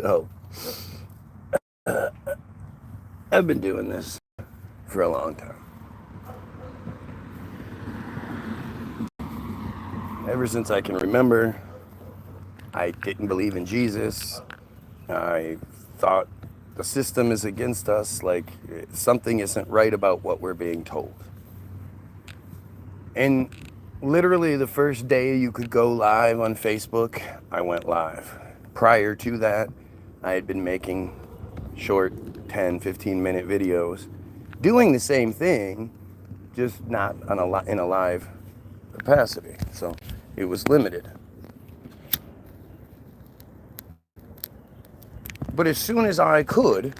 So, I've been doing this for a long time. Ever since I can remember, I didn't believe in Jesus. I thought the system is against us, like something isn't right about what we're being told. And literally the first day you could go live on Facebook, I went live. Prior to that, I had been making short 10, 15-minute videos doing the same thing, just not in a live capacity. So it was limited. But as soon as I could,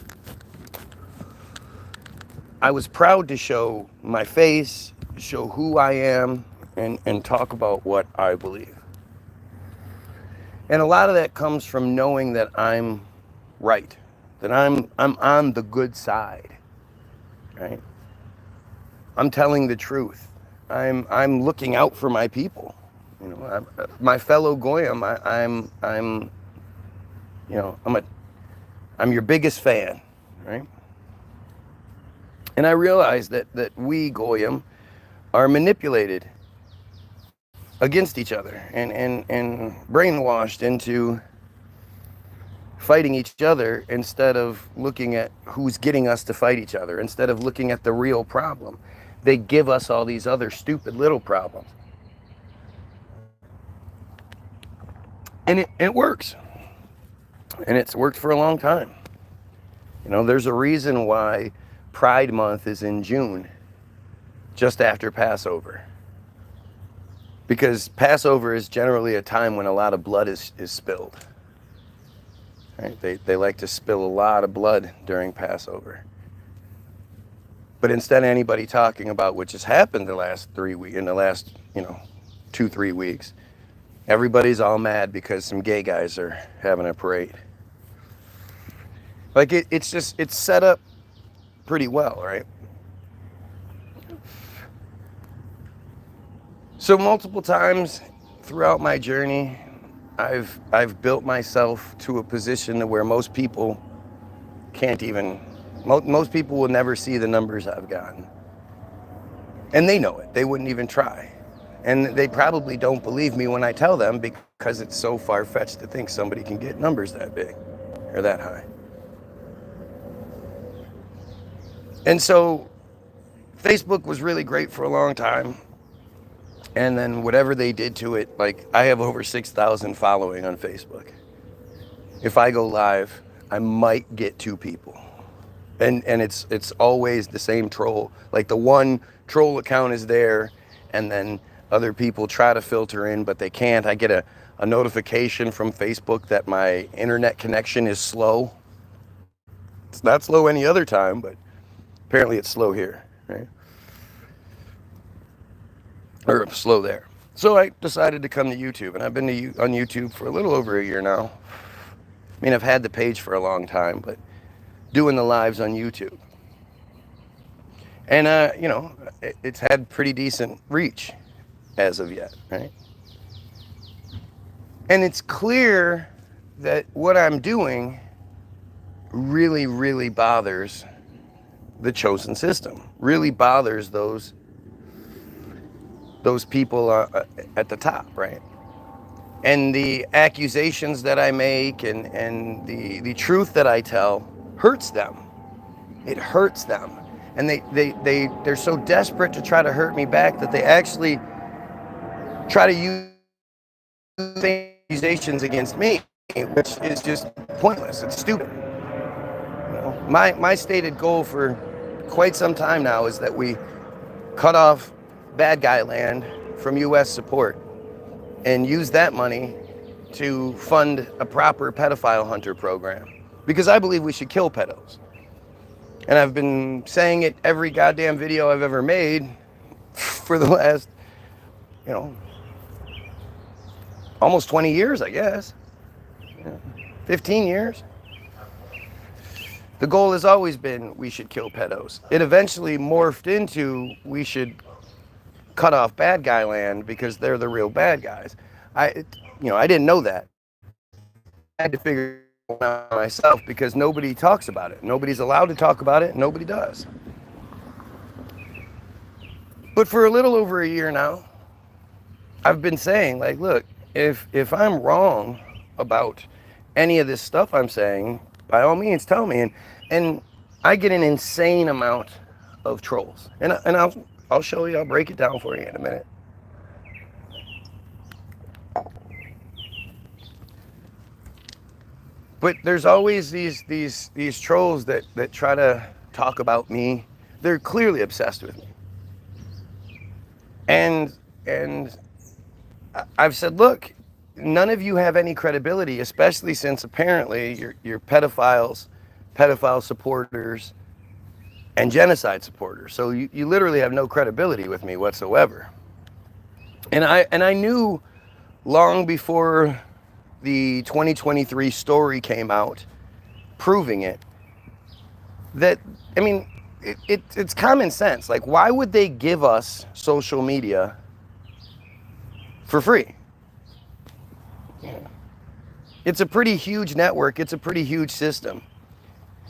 I was proud to show my face, show who I am, and talk about what I believe. And a lot of that comes from knowing that I'm right, that I'm on the good side, right? I'm telling the truth. I'm looking out for my people. You know, my fellow Goyim. I'm your biggest fan, right? And I realize that we Goyim are manipulated against each other and brainwashed into fighting each other instead of looking at who's getting us to fight each other, instead of looking at the real problem. They give us all these other stupid little problems. And it works. And it's worked for a long time. You know, there's a reason why Pride Month is in June, just after Passover. Because Passover is generally a time when a lot of blood is spilled. Right? They like to spill a lot of blood during Passover. But instead of anybody talking about what just happened in the last 2-3 weeks, everybody's all mad because some gay guys are having a parade. Like it's set up pretty well, right? So multiple times throughout my journey, I've built myself to a position where most people can't even, most people will never see the numbers I've gotten. And they know it. They wouldn't even try. And they probably don't believe me when I tell them because it's so far-fetched to think somebody can get numbers that big or that high. And so Facebook was really great for a long time. And then whatever they did to it, like I have over 6,000 following on Facebook. If I go live, I might get 2 people. And it's always the same troll. Like the one troll account is there, and then other people try to filter in, but they can't. I get a notification from Facebook that my internet connection is slow. It's not slow any other time, but apparently it's slow here, right? Or slow there. So I decided to come to YouTube, and I've been on YouTube for a little over a year now. I mean, I've had the page for a long time, but doing the lives on YouTube. And, it's had pretty decent reach as of yet, right? And it's clear that what I'm doing really, really bothers the chosen system, really bothers those people at the top, right? And the accusations that I make and the truth that I tell hurts them. It hurts them. And they're so desperate to try to hurt me back that they actually try to use accusations against me, which is just pointless. It's stupid. You know, my stated goal for quite some time now is that we cut off bad guy land from U.S. support and use that money to fund a proper pedophile hunter program. Because I believe we should kill pedos. And I've been saying it every goddamn video I've ever made for the last, almost 20 years, I guess. 15 years. The goal has always been we should kill pedos. It eventually morphed into we should cut off bad guy land because they're the real bad guys. I didn't know that. I had to figure myself because nobody talks about it. Nobody's allowed to talk about it. Nobody does. But for a little over a year now, I've been saying, like, look, if I'm wrong about any of this stuff I'm saying, by all means, tell me. And I get an insane amount of trolls. And I'll show you. I'll break it down for you in a minute. But there's always these trolls that try to talk about me. They're clearly obsessed with me. And I've said, look, none of you have any credibility, especially since apparently you're pedophiles, pedophile supporters, and genocide supporters. So you literally have no credibility with me whatsoever. And I knew long before the 2023 story came out proving it, that, I mean, it's common sense. Like, why would they give us social media for free? It's a pretty huge network. It's a pretty huge system.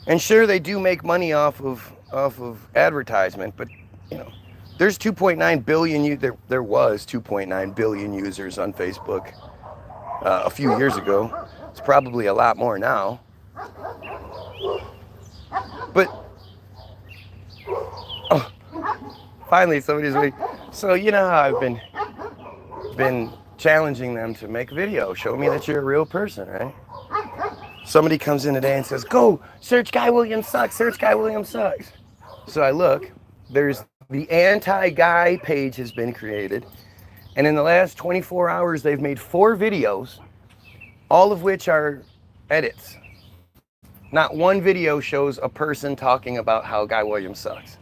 And sure, they do make money off of advertisement, but you know, there's 2.9 billion, there was 2.9 billion users on Facebook a few years ago. It's probably a lot more now. But oh, finally somebody's like, so you know how I've been challenging them to make a video, show me that you're a real person, right? Somebody comes in today and says, go search Guy Williams sucks, search Guy Williams sucks. So I look, there's the anti-Guy page has been created. And in the last 24 hours, they've made 4 videos, all of which are edits. Not one video shows a person talking about how Guy Williams sucks.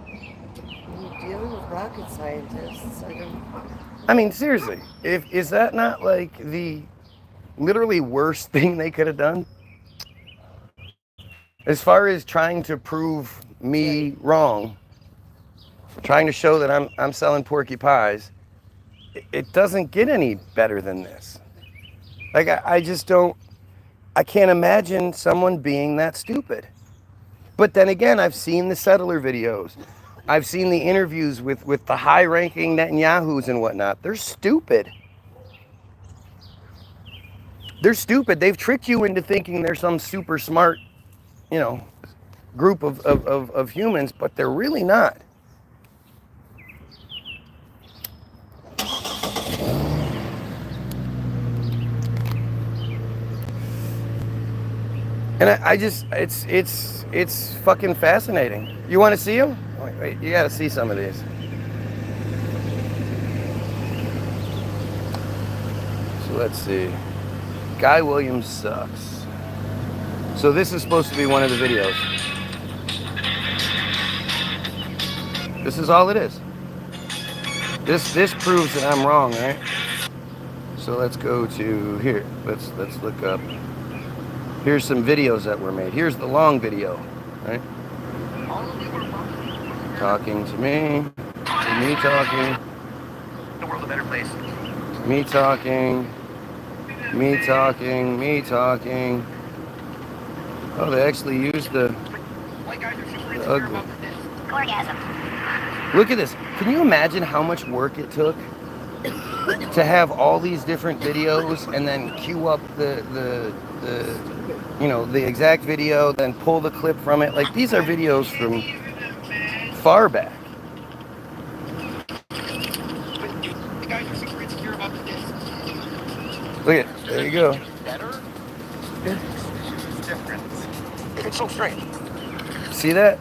You're dealing with rocket scientists. I mean, seriously, is that not like the literally worst thing they could have done? As far as trying to prove me wrong, trying to show that I'm selling porky pies, it doesn't get any better than this. Like, I just don't, I can't imagine someone being that stupid. But then again, I've seen the settler videos. I've seen the interviews with the high-ranking Netanyahus and whatnot. They're stupid. They're stupid. They've tricked you into thinking they're some super smart, you know, group of humans, but they're really not. And I just, it's fucking fascinating. You want to see them? Wait, you got to see some of these. So let's see. Guy Williams sucks. So this is supposed to be one of the videos. This is all it is. This proves that I'm wrong, right? So let's go to here. Let's look up. Here's some videos that were made. Here's the long video, right? Talking to me talking. The world a better place. Me talking. Oh, they actually used the ugly. Orgasm. Look at this. Can you imagine how much work it took to have all these different videos and then queue up the you know, the exact video, then pull the clip from it? Like, these are videos from far back. Look at it. There you go. Better? It's different. It's so strange. See that?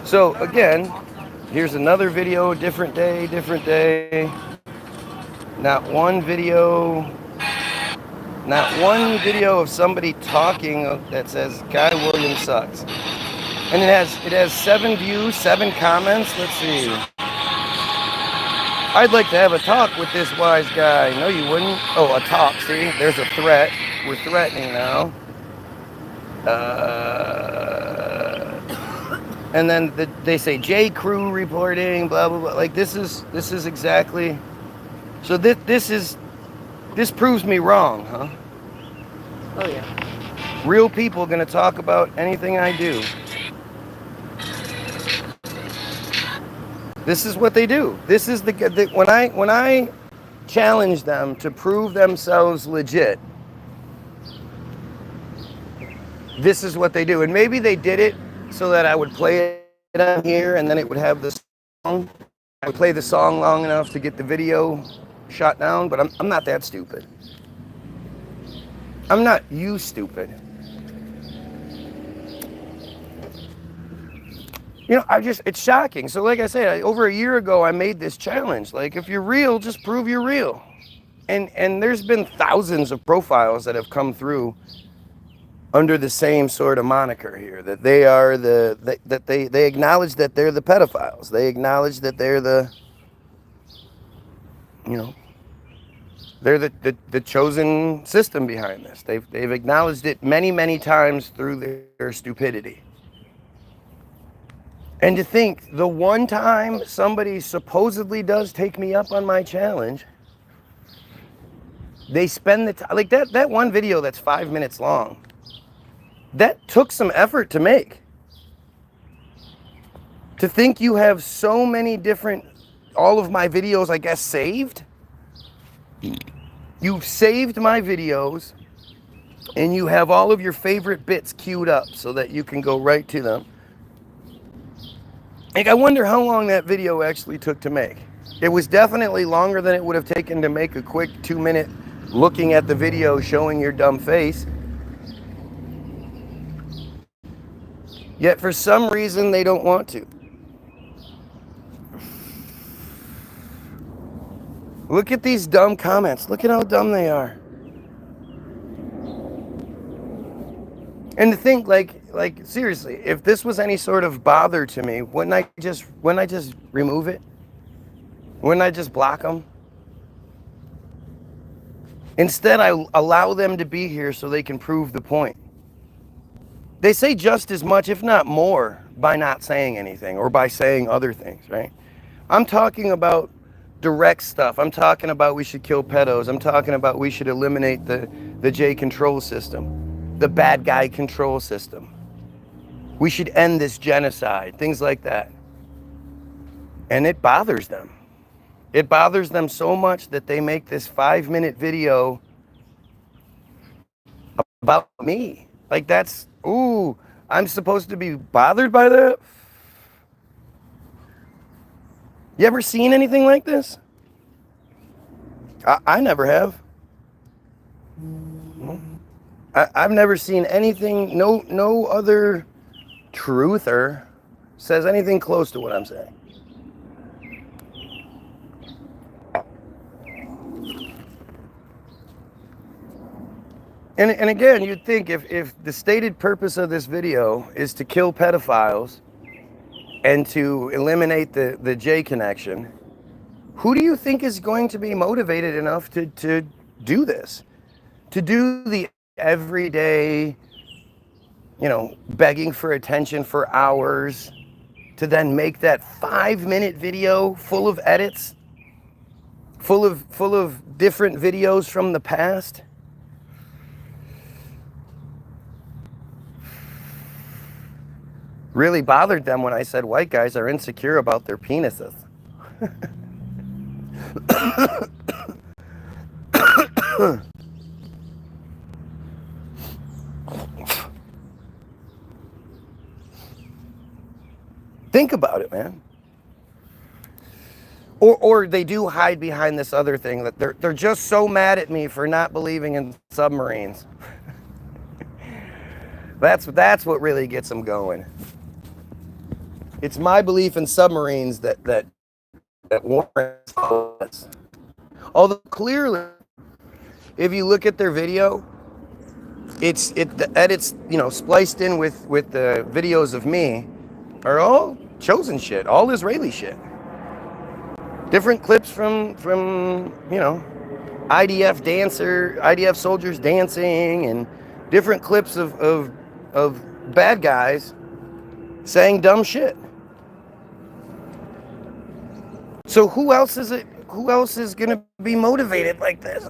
So again, here's another video, different day. Not one video of somebody talking that says Guy Williams sucks. And it has 7 views, 7 comments. Let's see. I'd like to have a talk with this wise guy. No, you wouldn't. Oh, a talk. See, there's a threat. We're threatening now. And then they say J. Crew reporting, blah blah blah. Like, this is exactly. So this proves me wrong, huh? Oh yeah. Real people gonna talk about anything I do. This is what they do. This is when I challenge them to prove themselves legit. This is what they do. And maybe they did it so that I would play it on here and then it would have the song. I would play the song long enough to get the video shot down, but I'm not that stupid. I'm not you stupid. You know, it's shocking. So like I said, over a year ago, I made this challenge. Like, if you're real, just prove you're real. And there's been thousands of profiles that have come through under the same sort of moniker here, that they are they acknowledge that they're the pedophiles. They acknowledge that they're the, you know, they're the chosen system behind this. They've acknowledged it many, many times through their stupidity. And to think, the one time somebody supposedly does take me up on my challenge, they spend the time, like that one video that's 5 minutes long, that took some effort to make. To think you have so many different, all of my videos, I guess, saved. You've saved my videos, and you have all of your favorite bits queued up so that you can go right to them. Like, I wonder how long that video actually took to make. It was definitely longer than it would have taken to make a quick 2-minute looking at the video showing your dumb face. Yet for some reason they don't want to. Look at these dumb comments. Look at how dumb they are. And to think, like seriously, if this was any sort of bother to me, wouldn't I just remove it? Wouldn't I just block them? Instead, I allow them to be here so they can prove the point. They say just as much, if not more, by not saying anything or by saying other things, right? I'm talking about direct stuff. I'm talking about we should kill pedos. I'm talking about we should eliminate the J control system, the bad guy control system. We should end this genocide, things like that. And it bothers them. It bothers them so much that they make this 5-minute video about me. Like, that's, ooh, I'm supposed to be bothered by that? You ever seen anything like this? I never have. I've never seen anything, no other truther says anything close to what I'm saying. And again, you'd think if the stated purpose of this video is to kill pedophiles and to eliminate the J connection, who do you think is going to be motivated enough to do this? To do the everyday, you know, begging for attention for hours, to then make that 5-minute video full of edits, full of different videos from the past? Really bothered them when I said white guys are insecure about their penises. Think about it, man. Or they do hide behind this other thing that they're just so mad at me for not believing in submarines. That's what really gets them going. It's my belief in submarines that warrants all this. Although clearly, if you look at their video, the edits, you know, spliced in with the videos of me are all chosen shit, all Israeli shit. Different clips from you know, IDF soldiers dancing, and different clips of bad guys saying dumb shit. So who else is gonna be motivated like this?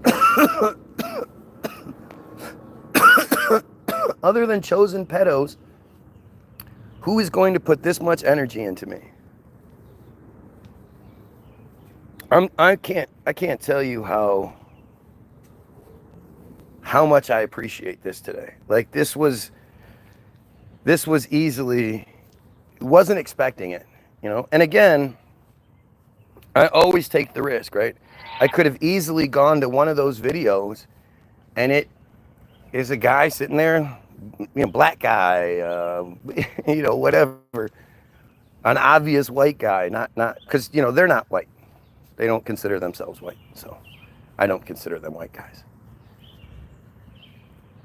other than chosen pedos, who is going to put this much energy into me? I can't tell you how much I appreciate this today. Like this was easily, wasn't expecting it, you know? And again, I always take the risk, right? I could have easily gone to one of those videos and it is a guy sitting there, you know, black guy, you know, whatever, an obvious white guy, not, because, you know, they're not white. They don't consider themselves white, so I don't consider them white guys.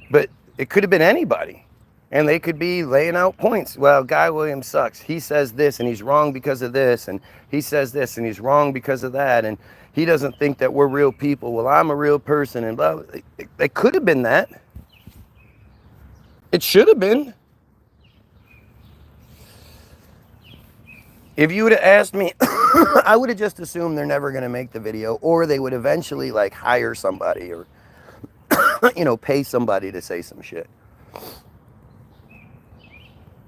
But it could have been anybody, and they could be laying out points. Well, Guy Williams sucks. He says this, and he's wrong because of this, and he says this, and he's wrong because of that, and he doesn't think that we're real people. Well, I'm a real person, and blah, blah. It could have been that. It should have been. If you would have asked me, I would have just assumed they're never going to make the video, or they would eventually like hire somebody or, you know, pay somebody to say some shit.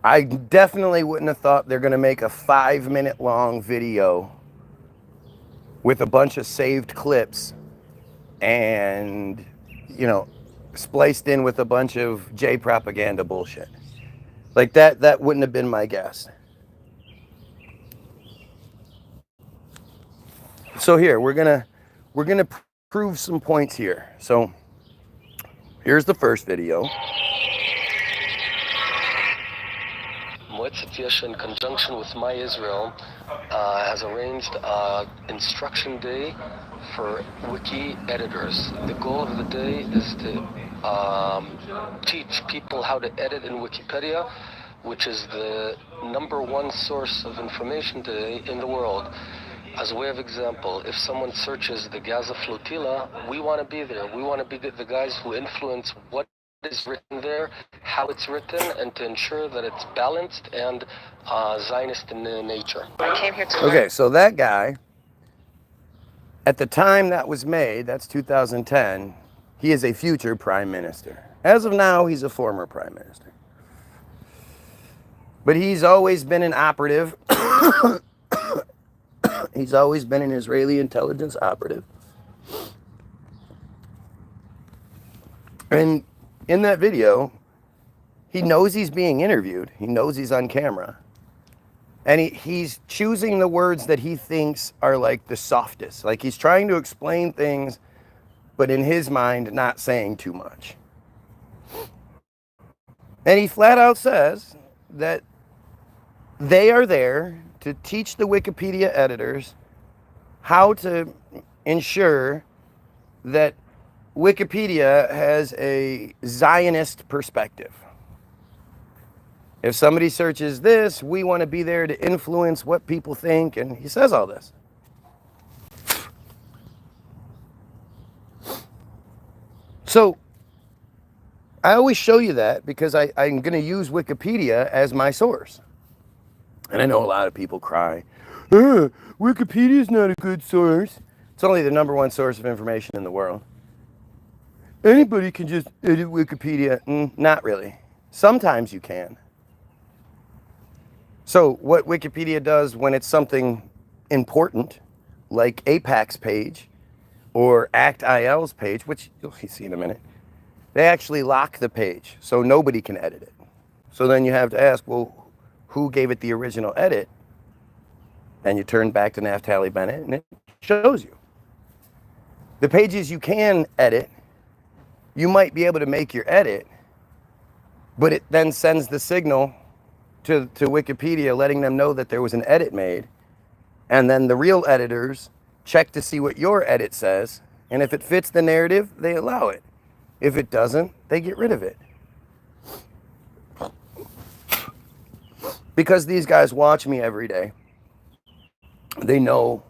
I definitely wouldn't have thought they're going to make a 5-minute long video with a bunch of saved clips and, you know, spliced in with a bunch of J propaganda bullshit. Like that wouldn't have been my guess. So here, we're gonna prove some points here. So here's the first video. Moetzet Yesha, in conjunction with My Israel, has arranged instruction day for wiki editors. The goal of the day is to teach people how to edit in Wikipedia, which is the #1 source of information today in the world. As a way of example, if someone searches the Gaza flotilla, we want to be there. We want to be the guys who influence what is written there, how it's written, and to ensure that it's balanced and Zionist in nature. I came here to Okay, so that guy, at the time that was made, that's 2010, he is a future prime minister. As of now, he's a former prime minister. But he's always been an operative. He's always been an Israeli intelligence operative. And in that video, he knows he's being interviewed. He knows he's on camera. And he's choosing the words that he thinks are like the softest. Like he's trying to explain things, but in his mind, not saying too much. And he flat out says that they are there to teach the Wikipedia editors how to ensure that Wikipedia has a Zionist perspective. If somebody searches this, we want to be there to influence what people think, and he says all this. So I always show you that because I'm going to use Wikipedia as my source. And I know a lot of people cry, Wikipedia is not a good source. It's only the #1 source of information in the world. Anybody can just edit Wikipedia. Not really. Sometimes you can. So what Wikipedia does when it's something important, like AIPAC's page or ACT-IL's page, which you'll see in a minute, they actually lock the page so nobody can edit it. So then you have to ask, well, who gave it the original edit? And you turn back to Naftali Bennett and it shows you. The pages you can edit, you might be able to make your edit, but it then sends the signal to Wikipedia letting them know that there was an edit made. And then the real editors check to see what your edit says. And if it fits the narrative, they allow it. If it doesn't, they get rid of it. Because these guys watch me every day. They know,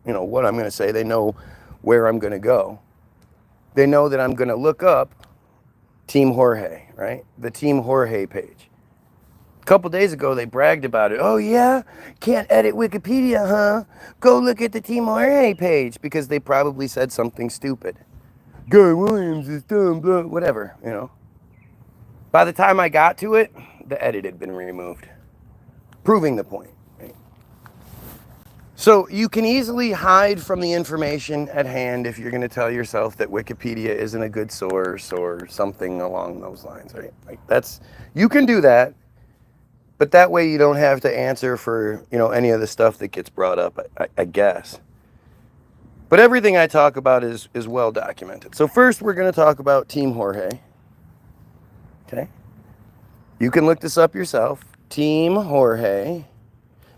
you know, what I'm going to say. They know where I'm going to go. They know that I'm going to look up Team Jorge, right? The Team Jorge page. A couple days ago, they bragged about it. Oh, yeah? Can't edit Wikipedia, huh? Go look at the Team Jorge page. Because they probably said something stupid. Guy Williams is dumb, blah, whatever, you know. By the time I got to it, the edit had been removed, proving the point. Right? So you can easily hide from the information at hand if you're going to tell yourself that Wikipedia isn't a good source or something along those lines, right? Like you can do that, but that way you don't have to answer for, any of the stuff that gets brought up, I guess. But everything I talk about is well documented. So first we're going to talk about Team Jorge. Okay? You can look this up yourself. Team Jorge.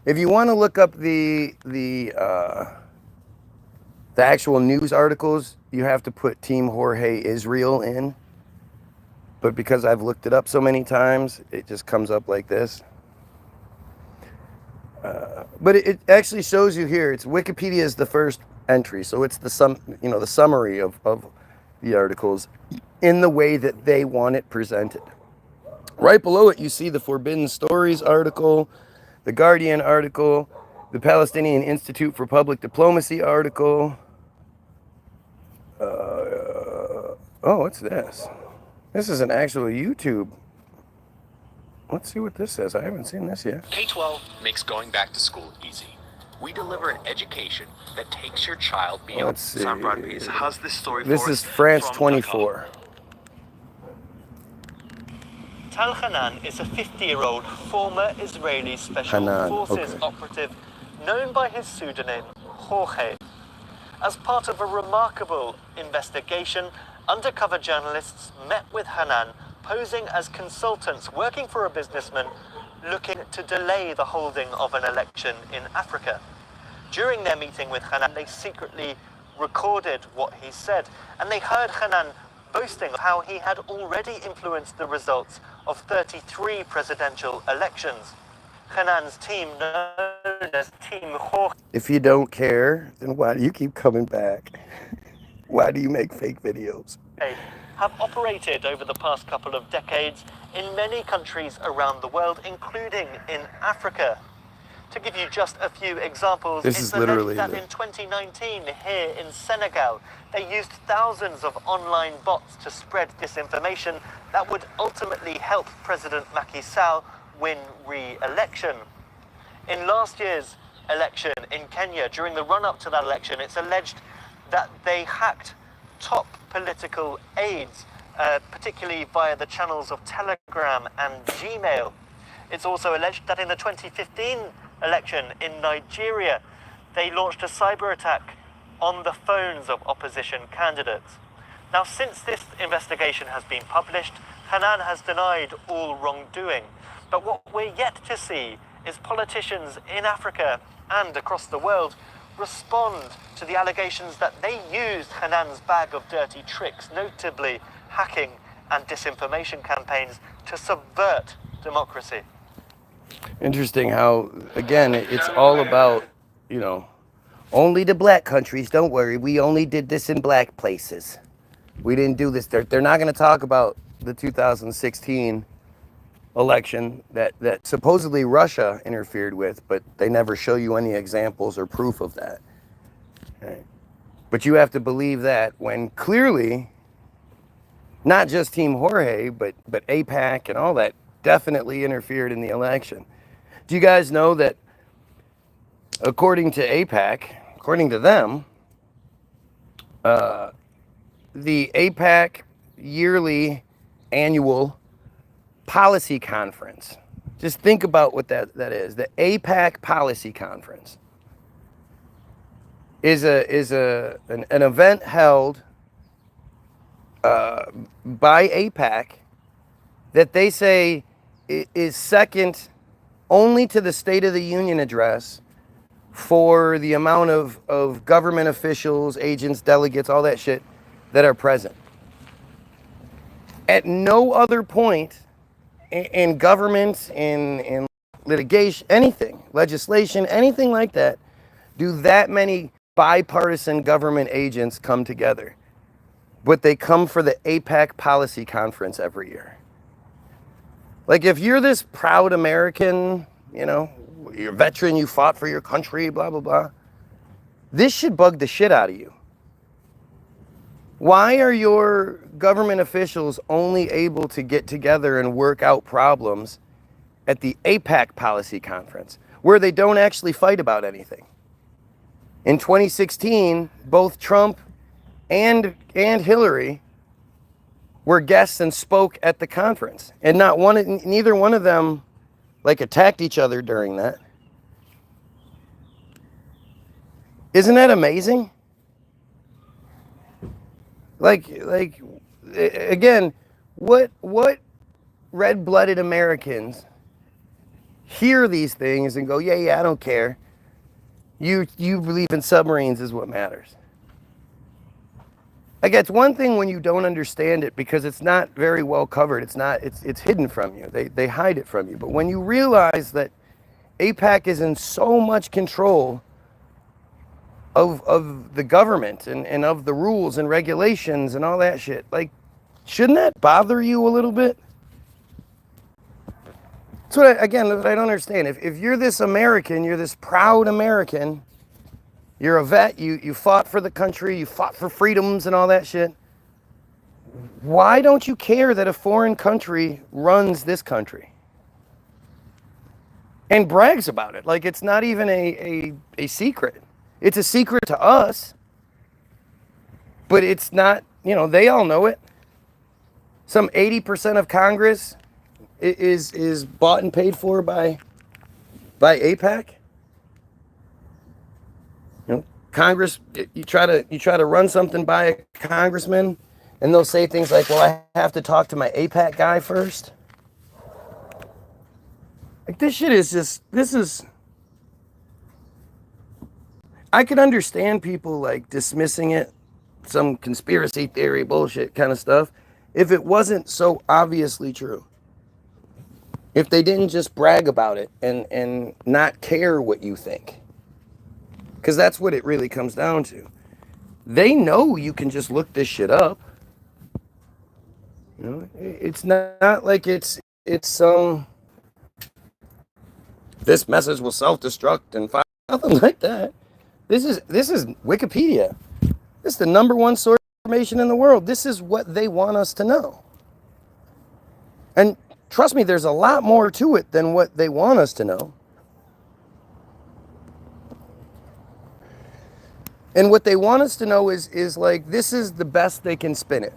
If you want to look up the actual news articles, you have to put Team Jorge Israel in. But because I've looked it up so many times, it just comes up like this. But it actually shows you here. It's Wikipedia is the first entry, so it's the summary of the articles in the way that they want it presented. Right below it, you see the Forbidden Stories article, the Guardian article, the Palestinian Institute for Public Diplomacy article. What's this? This is an actual YouTube. Let's see what this says. I haven't seen this yet. K-12 makes going back to school easy. We deliver an education that takes your child beyond. Let's see. Sam Bradley has this story This for is us France from 24. Tal Hanan is a 50-year-old former Israeli Special Forces operative known by his pseudonym Jorge. As part of a remarkable investigation, undercover journalists met with Hanan posing as consultants working for a businessman looking to delay the holding of an election in Africa. During their meeting with Hanan, they secretly recorded what he said, and they heard Hanan boasting of how he had already influenced the results of 33 presidential elections. Hanan's team, known as Team Jorge. If you don't care, then why do you keep coming back? Why do you make fake videos? Have operated over the past couple of decades in many countries around the world, including in Africa. To give you just a few examples, it's alleged that in 2019 here in Senegal, they used thousands of online bots to spread disinformation that would ultimately help President Macky Sall win re-election. In last year's election in Kenya, during the run-up to that election, it's alleged that they hacked top political aides, particularly via the channels of Telegram and Gmail. It's also alleged that in the 2015 election in Nigeria, they launched a cyber attack on the phones of opposition candidates. Now, since this investigation has been published, Hanan has denied all wrongdoing. But what we're yet to see is politicians in Africa and across the world respond to the allegations that they used Hanan's bag of dirty tricks, notably hacking and disinformation campaigns, to subvert democracy. Interesting how, again, it's all about, only the black countries, don't worry, we only did this in black places. We didn't do this. They're not going to talk about the 2016 election that supposedly Russia interfered with, but they never show you any examples or proof of that. Okay. But you have to believe that when clearly, not just Team Jorge, but AIPAC and all that definitely interfered in the election. Do you guys know that according to AIPAC, according to them, the AIPAC yearly annual policy conference, just think about what that is. The AIPAC policy conference is an event held by AIPAC that they say is second only to the State of the Union address for the amount of government officials, agents, delegates, all that shit that are present. At no other point in government, in litigation, anything, legislation, anything like that, do that many bipartisan government agents come together. But they come for the AIPAC policy conference every year. Like, if you're this proud American, you're a veteran, you fought for your country, blah, blah, blah, this should bug the shit out of you. Why are your government officials only able to get together and work out problems at the APAC policy conference, where they don't actually fight about anything? In 2016, both Trump and Hillary were guests and spoke at the conference, and neither one of them like attacked each other during that. Isn't that amazing? Like again, what red-blooded Americans hear these things and go, yeah, I don't care. You believe in submarines is what matters. Like, it's one thing when you don't understand it because it's not very well covered. It's hidden from you. They hide it from you. But when you realize that AIPAC is in so much control of the government and of the rules and regulations and all that shit, like, shouldn't that bother you a little bit? That's what I don't understand. If you're this American, you're this proud American, you're a vet, you fought for the country, you fought for freedoms and all that shit, why don't you care that a foreign country runs this country? And brags about it like it's not even a secret. It's a secret to us, but it's not, they all know it. Some 80% of Congress is bought and paid for by AIPAC. Congress, you try to run something by a congressman, and they'll say things like, well, I have to talk to my AIPAC guy first. Like, this shit is I could understand people like dismissing it, some conspiracy theory bullshit kind of stuff, if it wasn't so obviously true. If they didn't just brag about it and not care what you think. Because that's what it really comes down to. They know you can just look this shit up. It's not like it's some this message will self-destruct and fire. Nothing like that. This is Wikipedia. This is the #1 source of information in the world. This is what they want us to know. And trust me, there's a lot more to it than what they want us to know. And what they want us to know is like, this is the best they can spin it.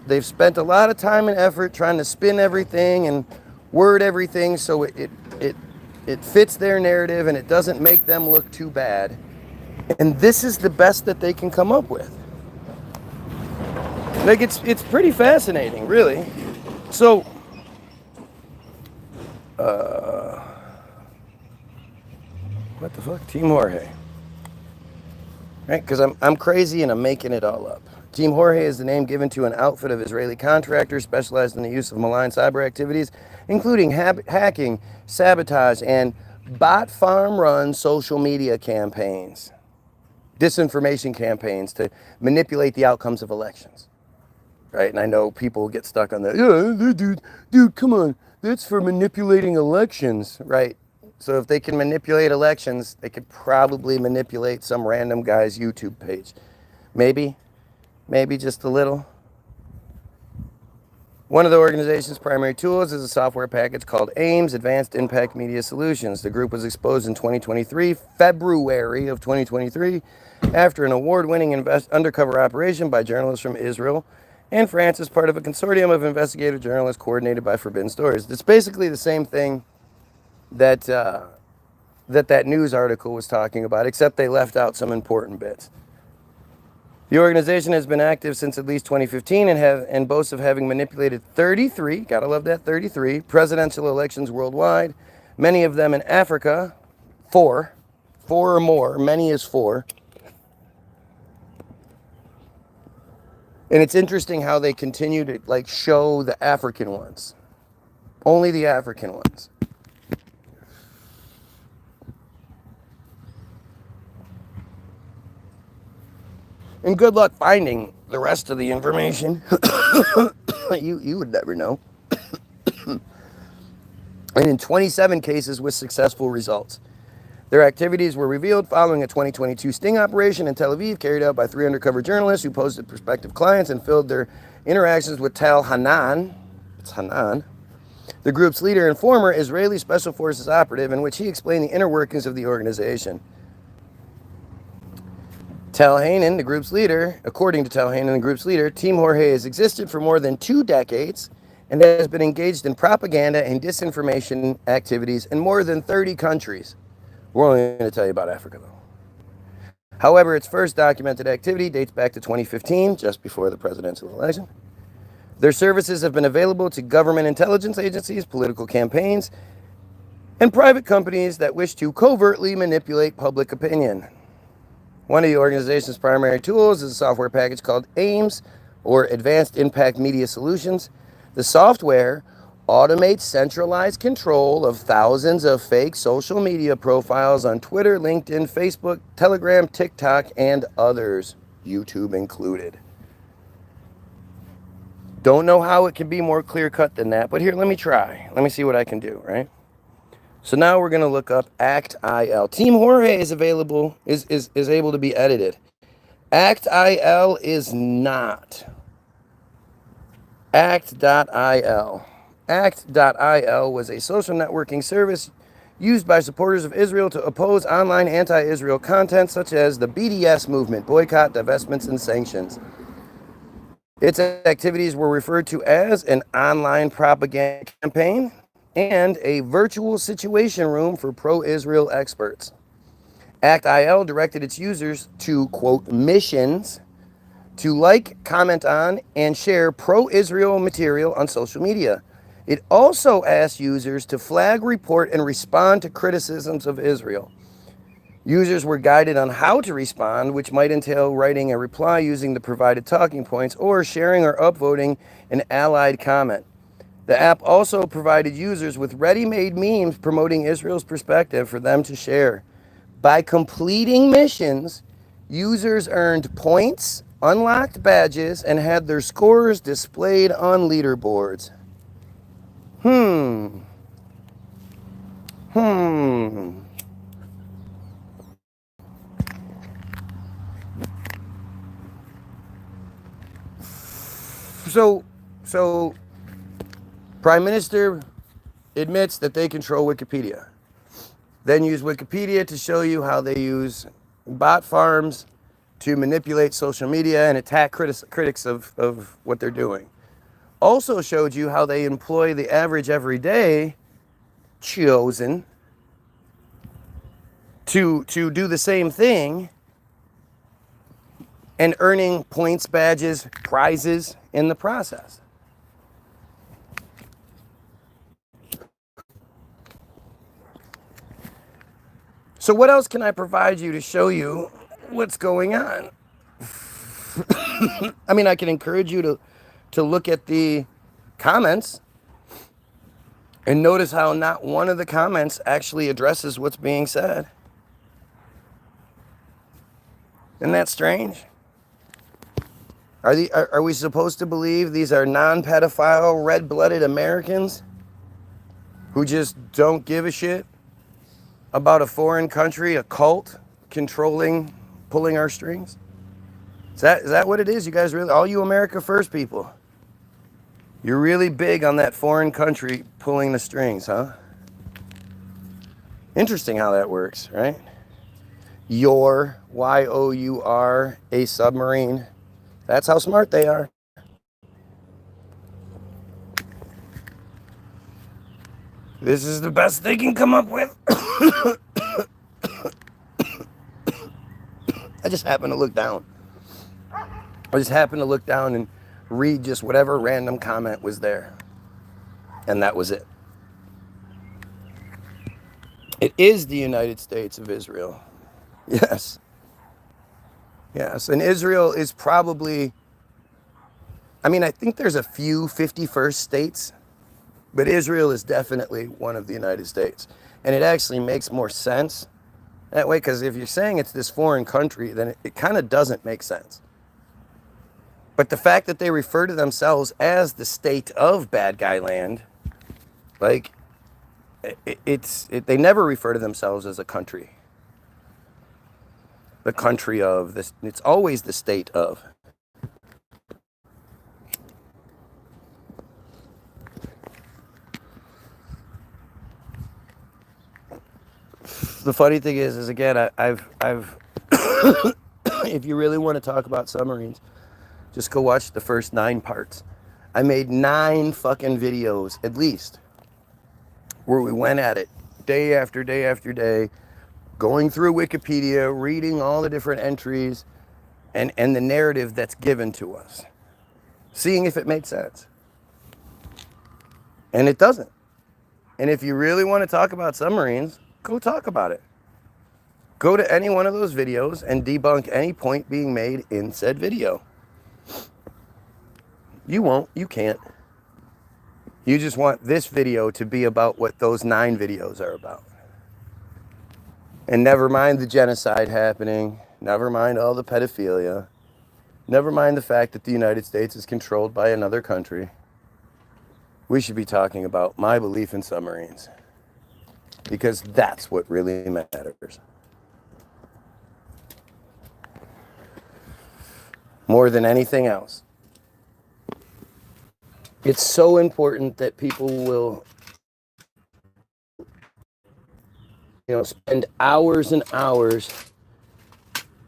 They've spent a lot of time and effort trying to spin everything and word everything so it fits their narrative and it doesn't make them look too bad. And this is the best that they can come up with. Like, it's pretty fascinating, really. So, what the fuck? Team Jorge. Right? Because I'm crazy and I'm making it all up. Team Jorge is the name given to an outfit of Israeli contractors specialized in the use of malign cyber activities, including hacking, sabotage, and bot farm-run social media campaigns, disinformation campaigns to manipulate the outcomes of elections. Right? And I know people get stuck on that. Yeah, dude, come on. That's for manipulating elections, right? So if they can manipulate elections, they could probably manipulate some random guy's YouTube page. Maybe just a little. One of the organization's primary tools is a software package called AIMS, Advanced Impact Media Solutions. The group was exposed in February of 2023, after an award-winning undercover operation by journalists from Israel and France as part of a consortium of investigative journalists coordinated by Forbidden Stories. It's basically the same thing that that news article was talking about, except they left out some important bits. The organization has been active since at least 2015 and boasts of having manipulated 33, gotta love that, 33 presidential elections worldwide, many of them in Africa, four or more, many is 4. And it's interesting how they continue to like show the African ones, only the African ones. And good luck finding the rest of the information. You would never know. And in 27 cases with successful results. Their activities were revealed following a 2022 sting operation in Tel Aviv carried out by 3 undercover journalists who posed prospective clients and filmed their interactions with Tal Hanan. It's Hanan, the group's leader and former Israeli Special Forces operative, in which he explained the inner workings of the organization. Tal Hanan, the group's leader, according to Tal Hanan, the group's leader, Team Jorge has existed for more than 2 decades and has been engaged in propaganda and disinformation activities in more than 30 countries. We're only going to tell you about Africa, though. However, its first documented activity dates back to 2015, just before the presidential election. Their services have been available to government intelligence agencies, political campaigns, and private companies that wish to covertly manipulate public opinion. One of the organization's primary tools is a software package called AIMS, or Advanced Impact Media Solutions. The software automates centralized control of thousands of fake social media profiles on Twitter, LinkedIn, Facebook, Telegram, TikTok, and others, YouTube included. Don't know how it can be more clear-cut than that, but here, let me try. Let me see what I can do, right? So now we're going to look up ACT-IL. Team Jorge is available, is able to be edited. ACT-IL is not. ACT.IL. ACT.IL was a social networking service used by supporters of Israel to oppose online anti-Israel content such as the BDS movement, boycott, divestments, and sanctions. Its activities were referred to as an online propaganda campaign and a virtual situation room for pro-Israel experts. ACT-IL directed its users to, quote, missions to like, comment on, and share pro-Israel material on social media. It also asked users to flag, report, and respond to criticisms of Israel. Users were guided on how to respond, which might entail writing a reply using the provided talking points or sharing or upvoting an allied comment. The app also provided users with ready-made memes promoting Israel's perspective for them to share. By completing missions, users earned points, unlocked badges, and had their scores displayed on leaderboards. So, Prime Minister admits that they control Wikipedia. Then use Wikipedia to show you how they use bot farms to manipulate social media and attack critics of what they're doing. Also showed you how they employ the average everyday chosen to do the same thing and earning points, badges, prizes in the process. So what else can I provide you to show you what's going on? I mean, I can encourage you to look at the comments and notice how not one of the comments actually addresses what's being said. Isn't that strange? Are we supposed to believe these are non-pedophile, red-blooded Americans who just don't give a shit about a foreign country, a cult controlling, pulling our strings? Is that what it is? You guys really, all you America First people, you're really big on that foreign country pulling the strings, huh? Interesting how that works, right? Y-O-U-R, a submarine. That's how smart they are. This is the best they can come up with. I just happened to look down. And read just whatever random comment was there. And that was it. It is the United States of Israel. Yes. Yes. And Israel is probably, I mean, I think there's a few 51st states, but Israel is definitely one of the United States. And it actually makes more sense that way, because if you're saying it's this foreign country, then it kind of doesn't make sense. But the fact that they refer to themselves as the state of bad guy land, like, they never refer to themselves as a country. the country of, this. It's always the state of. The funny thing is again, I've if you really want to talk about submarines, just go watch the first 9 parts. I made 9 fucking videos, at least, where we went at it day after day after day, going through Wikipedia, reading all the different entries and the narrative that's given to us, seeing if it made sense. And it doesn't. And if you really want to talk about submarines, go talk about it. Go to any one of those videos and debunk any point being made in said video. You won't. You can't. You just want this video to be about what those 9 videos are about. And never mind the genocide happening. Never mind all the pedophilia. Never mind the fact that the United States is controlled by another country. We should be talking about my belief in submarines. Because that's what really matters. More than anything else. It's so important that people will, spend hours and hours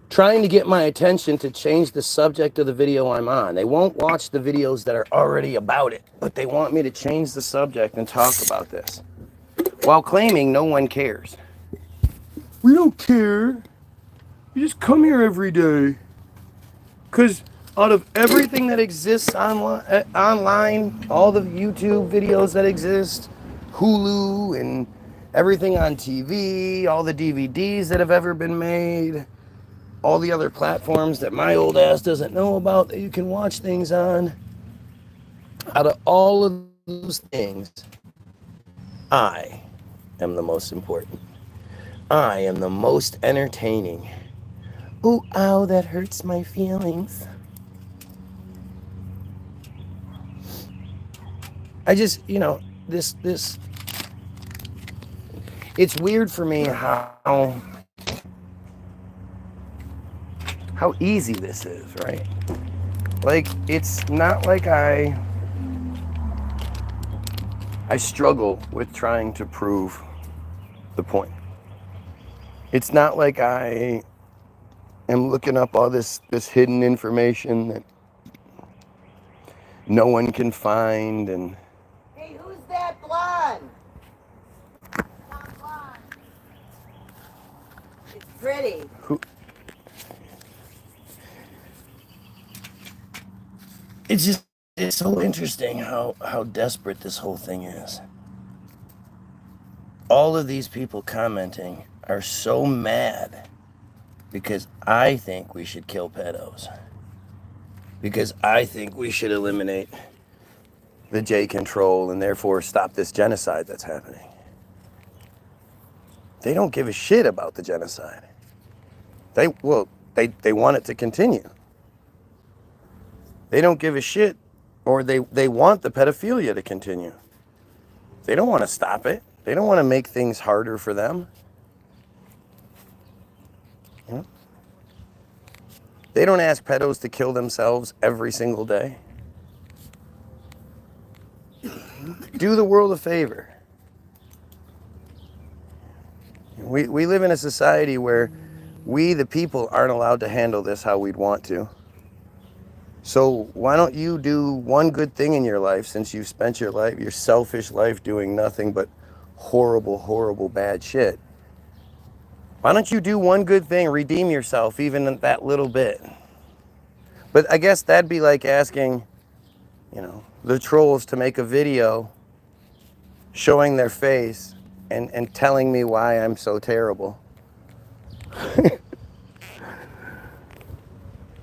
trying to get my attention to change the subject of the video I'm on. They won't watch the videos that are already about it, but they want me to change the subject and talk about this, while claiming no one cares. We don't care. You just come here every day. Because out of everything that exists online, all the YouTube videos that exist, Hulu and everything on TV, all the DVDs that have ever been made, all the other platforms that my old ass doesn't know about that you can watch things on, out of all of those things, I am the most important. I am the most entertaining. Ooh, ow, that hurts my feelings. I just, this, it's weird for me how easy this is, right? Like, it's not like I struggle with trying to prove the point. It's not like I am looking up all this hidden information that no one can find. And hey, who's that blonde? Not blonde. It's pretty. who? It's so interesting how desperate this whole thing is. All of these people commenting are so mad because I think we should kill pedos. Because I think we should eliminate the J control and therefore stop this genocide that's happening. They don't give a shit about the genocide. They want it to continue. They don't give a shit, or they want the pedophilia to continue. They don't want to stop it. They don't want to make things harder for them. They don't ask pedos to kill themselves every single day. Do the world a favor. We live in a society where we, the people, aren't allowed to handle this how we'd want to. So why don't you do one good thing in your life, since you've spent your life, your selfish life, doing nothing but horrible, horrible, bad shit? Why don't you do one good thing, redeem yourself even that little bit? But I guess that'd be like asking, the trolls to make a video showing their face and telling me why I'm so terrible.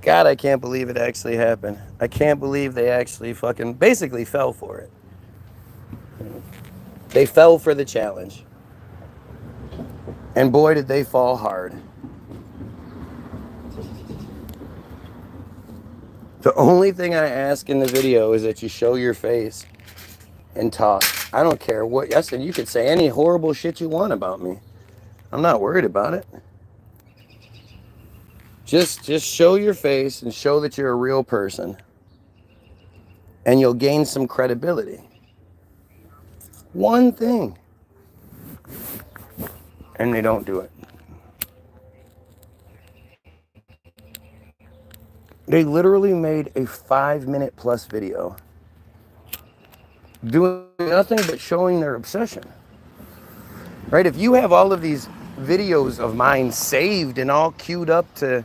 God, I can't believe it actually happened. I can't believe they actually fucking basically fell for it. They fell for the challenge. And boy, did they fall hard. The only thing I ask in the video is that you show your face and talk. I don't care what. Yes, and you could say any horrible shit you want about me. I'm not worried about it. Just show your face and show that you're a real person, and you'll gain some credibility. One thing. And they don't do it. They literally made a 5-minute plus video doing nothing but showing their obsession. Right? If you have all of these videos of mine saved and all queued up to,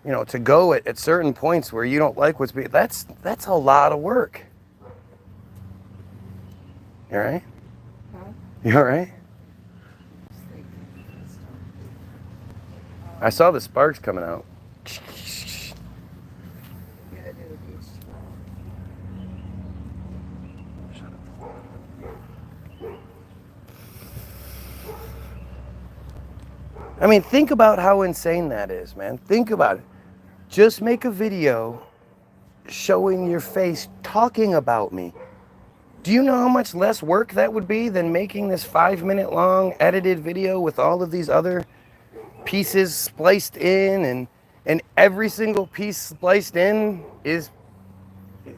you know, to go at certain points where you don't like what's being, that's a lot of work. You all right? Huh? You all right? I saw the sparks coming out. Yeah, dude, he's- I mean, think about how insane that is, man. Think about it. Just make a video showing your face, talking about me. Do you know how much less work that would be than making this 5-minute long edited video with all of these other pieces spliced in, and every single piece spliced in is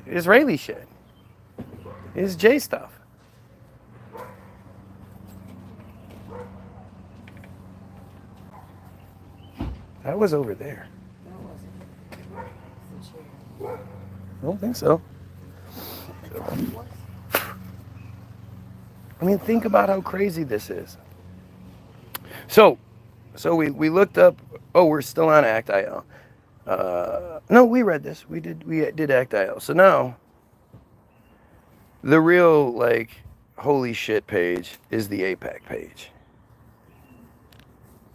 Israeli shit. Is J stuff. That was over there. that wasn't. It's a chair. I don't think so. I mean, think about how crazy this is. So we looked up. Oh, we're still on Act.io. No, we read this. We did Act.io. So now, the real like holy shit page is the APAC page.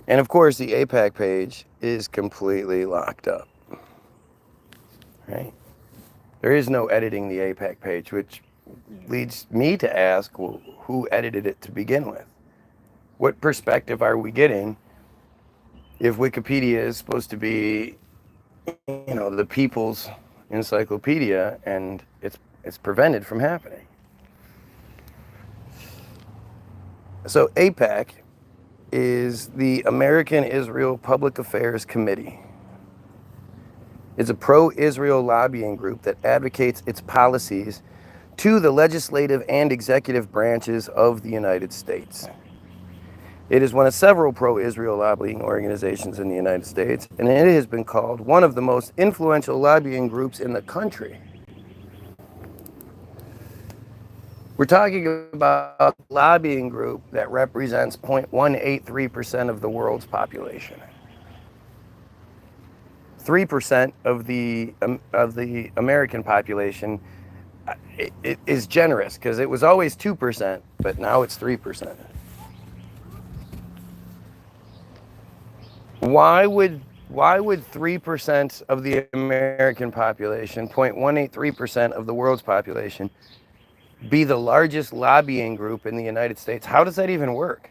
And of course, the APAC page is completely locked up. Right? There is no editing the APAC page, which leads me to ask, well, who edited it to begin with? What perspective are we getting if Wikipedia is supposed to be, you know, the people's encyclopedia, and it's prevented from happening? So APAC is the American Israel Public Affairs Committee. It's a pro-Israel lobbying group that advocates its policies to the legislative and executive branches of the United States. It is one of several pro-Israel lobbying organizations in the United States, and it has been called one of the most influential lobbying groups in the country. We're talking about a lobbying group that represents 0.183% of the world's population. 3% of the American population it is generous, because it was always 2%, but now it's 3%. Why would 3% of the American population, 0.183% of the world's population, be the largest lobbying group in the United States? How does that even work?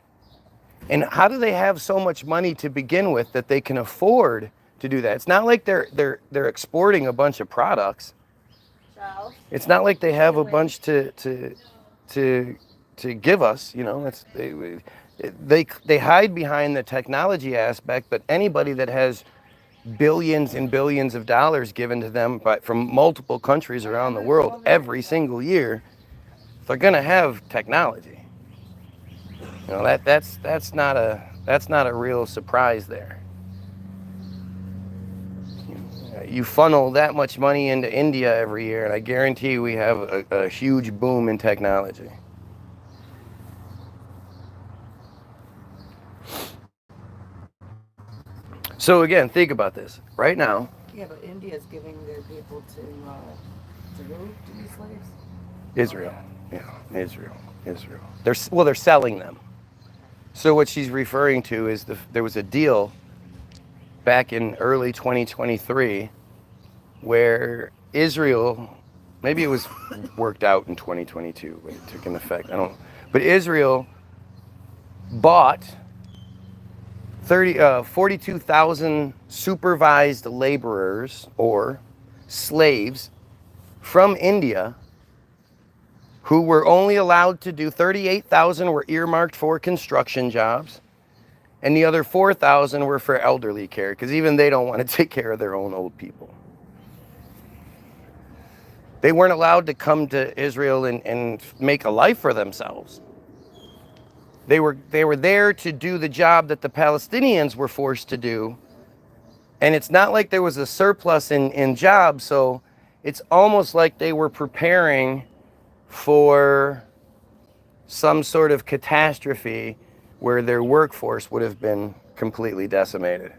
And how do they have so much money to begin with that they can afford to do that? It's not like they're exporting a bunch of products. It's not like they have a bunch to give us, you know. They hide behind the technology aspect, but anybody that has billions and billions of dollars given to them from multiple countries around the world every single year, they're gonna have technology. You know, that's not a real surprise there. You funnel that much money into India every year, and I guarantee we have a huge boom in technology. So again, think about this. Right now, Yeah, but India's giving their people to who? To be slaves? Israel. Yeah, Israel. They're selling them. So what she's referring to is there was a deal back in early 2023 where Israel, maybe it was worked out in 2022 when it took an effect, I don't know. But Israel bought 42,000 supervised laborers or slaves from India, who were only allowed to do 38,000 were earmarked for construction jobs, and the other 4,000 were for elderly care, because even they don't want to take care of their own old people. They weren't allowed to come to Israel and make a life for themselves. They were there to do the job that the Palestinians were forced to do. And it's not like there was a surplus in jobs, so it's almost like they were preparing for some sort of catastrophe where their workforce would have been completely decimated.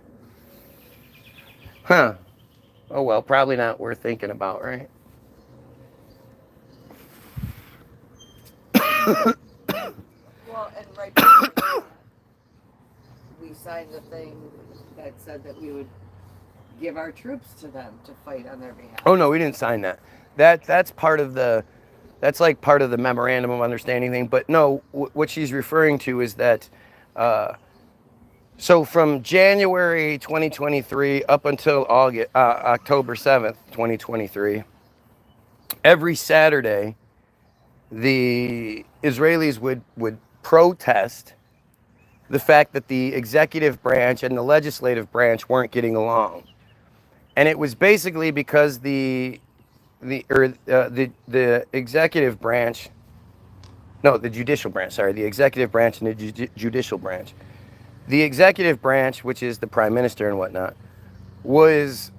Huh. Oh well, probably not worth thinking about, right? Well, and right before we signed the thing that said that we would give our troops to them to fight on their behalf. Oh no, we didn't sign that. That's part of the, that's like part of the memorandum of understanding thing. But no, what she's referring to is that, so from January 2023 up until October 7th, 2023, every Saturday, the Israelis would protest the fact that the executive branch and the legislative branch weren't getting along. And it was basically because the executive branch, no, the judicial branch, sorry, the executive branch and the judicial branch. The executive branch, which is the prime minister and whatnot, was,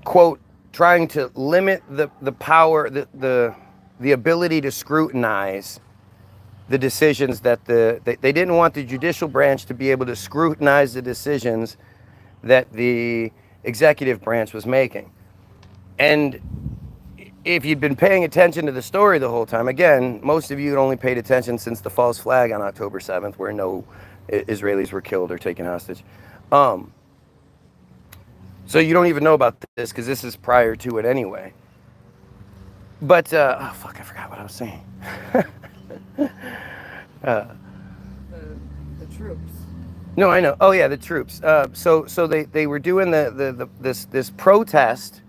quote, trying to limit the power, the ability to scrutinize the decisions that they didn't want the judicial branch to be able to scrutinize the decisions that the executive branch was making. And if you'd been paying attention to the story the whole time, again, most of you had only paid attention since the false flag on October 7th, where no Israelis were killed or taken hostage. So you don't even know about this because this is prior to it anyway. But, oh fuck, I forgot what I was saying. The troops. No, I know. Oh yeah, the troops. So they were doing this protest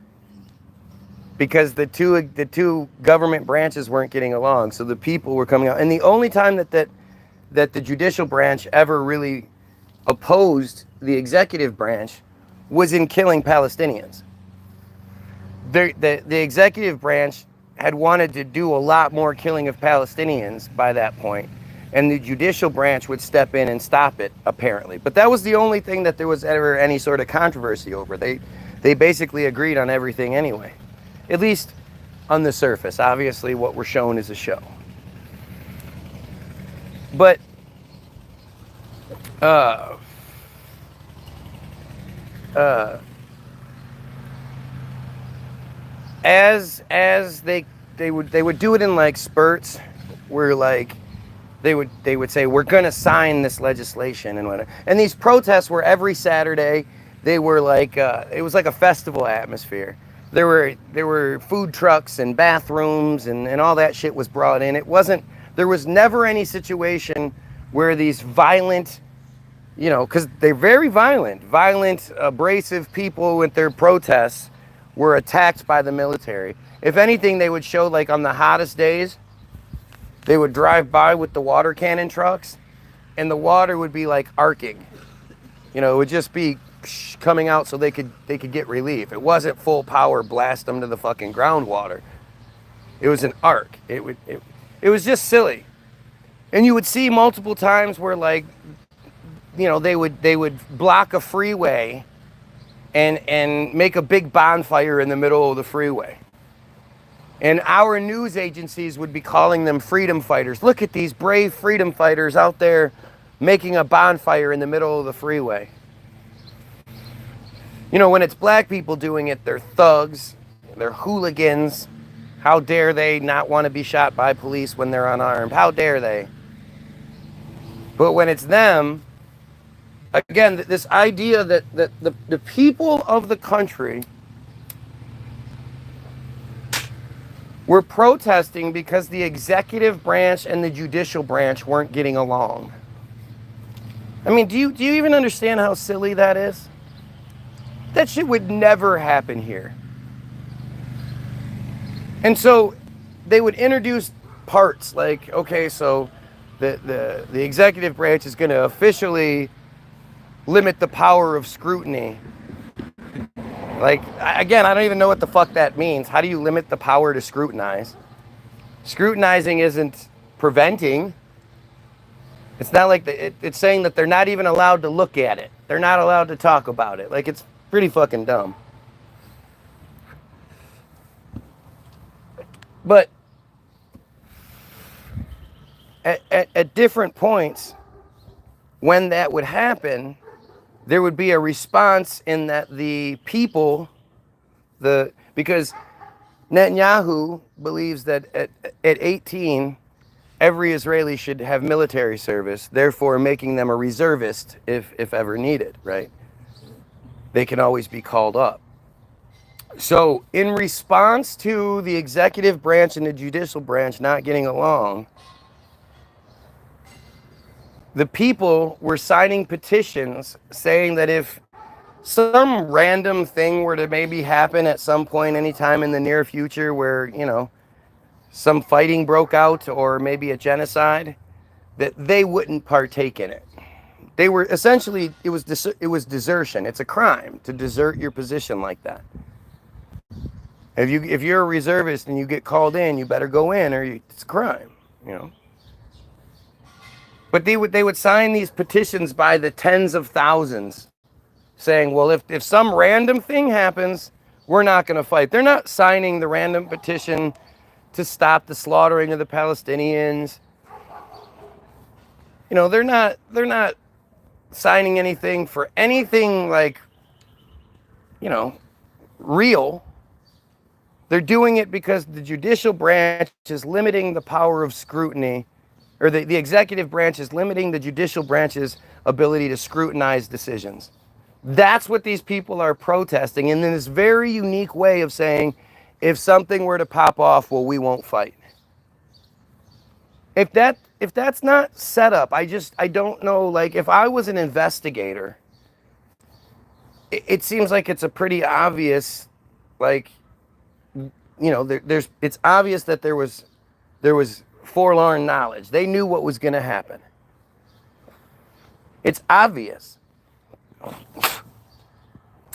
because the two government branches weren't getting along. So the people were coming out, and the only time that the judicial branch ever really opposed the executive branch was in killing Palestinians. The executive branch had wanted to do a lot more killing of Palestinians by that point, and the judicial branch would step in and stop it, apparently. But that was the only thing that there was ever any sort of controversy over. They basically agreed on everything anyway, at least on the surface. Obviously, what we're shown is a show. But as they would do it in like spurts, where like they would say, we're gonna sign this legislation and whatever. And these protests were every Saturday. They were like it was like a festival atmosphere. There were food trucks and bathrooms and all that shit was brought in. There was never any situation where these violent, you know, because they're very violent, abrasive people with their protests were attacked by the military. If anything, they would show, like on the hottest days, they would drive by with the water cannon trucks and the water would be like arcing. You know, it would just be coming out so they could get relief. It wasn't full power blast them to the fucking groundwater. It was an arc. It was just silly. And you would see multiple times where, like, you know, they would block a freeway and make a big bonfire in the middle of the freeway. And our news agencies would be calling them freedom fighters. Look at these brave freedom fighters out there making a bonfire in the middle of the freeway. You know, when it's black people doing it, they're thugs, they're hooligans. How dare they not want to be shot by police when they're unarmed? How dare they? But when it's them, again, this idea that the people of the country were protesting because the executive branch and the judicial branch weren't getting along. I mean, do you even understand how silly that is? That shit would never happen here. And so they would introduce parts like, okay, so the executive branch is going to officially limit the power of scrutiny. Like, again, I don't even know what the fuck that means. How do you limit the power to scrutinize? Scrutinizing isn't preventing. It's not like it's saying that they're not even allowed to look at it. They're not allowed to talk about it. Like, it's pretty fucking dumb. But at different points, when that would happen, there would be a response in that the people, because Netanyahu believes that at 18, every Israeli should have military service, therefore making them a reservist if ever needed, right? They can always be called up. So in response to the executive branch and the judicial branch not getting along, the people were signing petitions saying that if some random thing were to maybe happen at some point anytime in the near future where, you know, some fighting broke out or maybe a genocide, that they wouldn't partake in it. They were essentially, it was desertion. It's a crime to desert your position like that. If you're a reservist and you get called in, you better go in or it's a crime, you know. But they would sign these petitions by the tens of thousands saying, well, if some random thing happens, we're not going to fight. They're not signing the random petition to stop the slaughtering of the Palestinians. You know, they're not signing anything for anything like, you know, real. They're doing it because the judicial branch is limiting the power of scrutiny, or the executive branch is limiting the judicial branch's ability to scrutinize decisions. That's what these people are protesting in this very unique way of saying, if something were to pop off, well, we won't fight. If that's not set up, I don't know, like, if I was an investigator, it seems like it's a pretty obvious, like, you know, it's obvious that there was forlorn knowledge. They knew what was going to happen. It's obvious.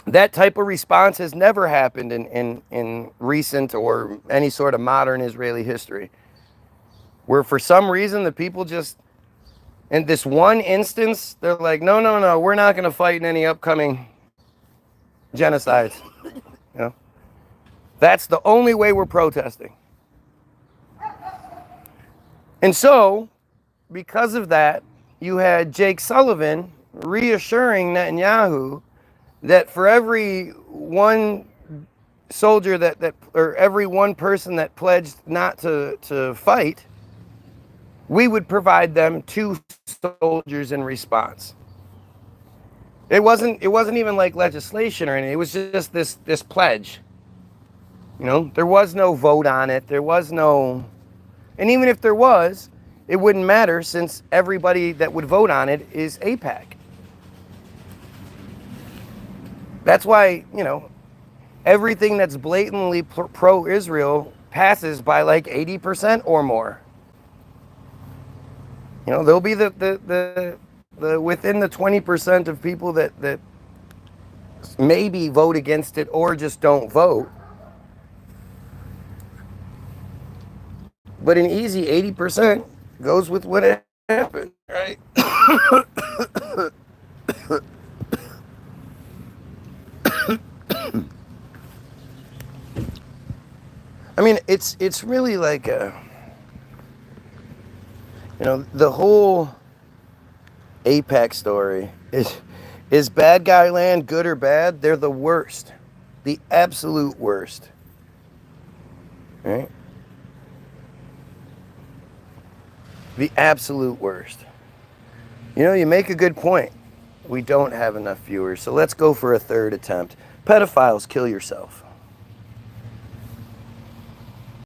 That type of response has never happened in recent or any sort of modern Israeli history, where for some reason the people just, in this one instance, they're like, no, we're not going to fight in any upcoming genocides. You know, that's the only way we're protesting. And so, because of that, you had Jake Sullivan reassuring Netanyahu that for every one soldier or every one person that pledged not to fight, we would provide them 2 soldiers in response. It wasn't even like legislation or anything. It was just this pledge. You know, there was no vote on it. There was no, and even if there was, it wouldn't matter since everybody that would vote on it is AIPAC. That's why, you know, everything that's blatantly pro-Israel passes by like 80% or more. You know, there'll be the within the 20% of people that maybe vote against it or just don't vote. But an easy 80% goes with what happened, right? I mean, it's really like a, you know, the whole AIPAC story is bad guy land good or bad? They're the worst, the absolute worst, right? The absolute worst. You know, you make a good point. We don't have enough viewers, so let's go for a third attempt. Pedophiles, kill yourself.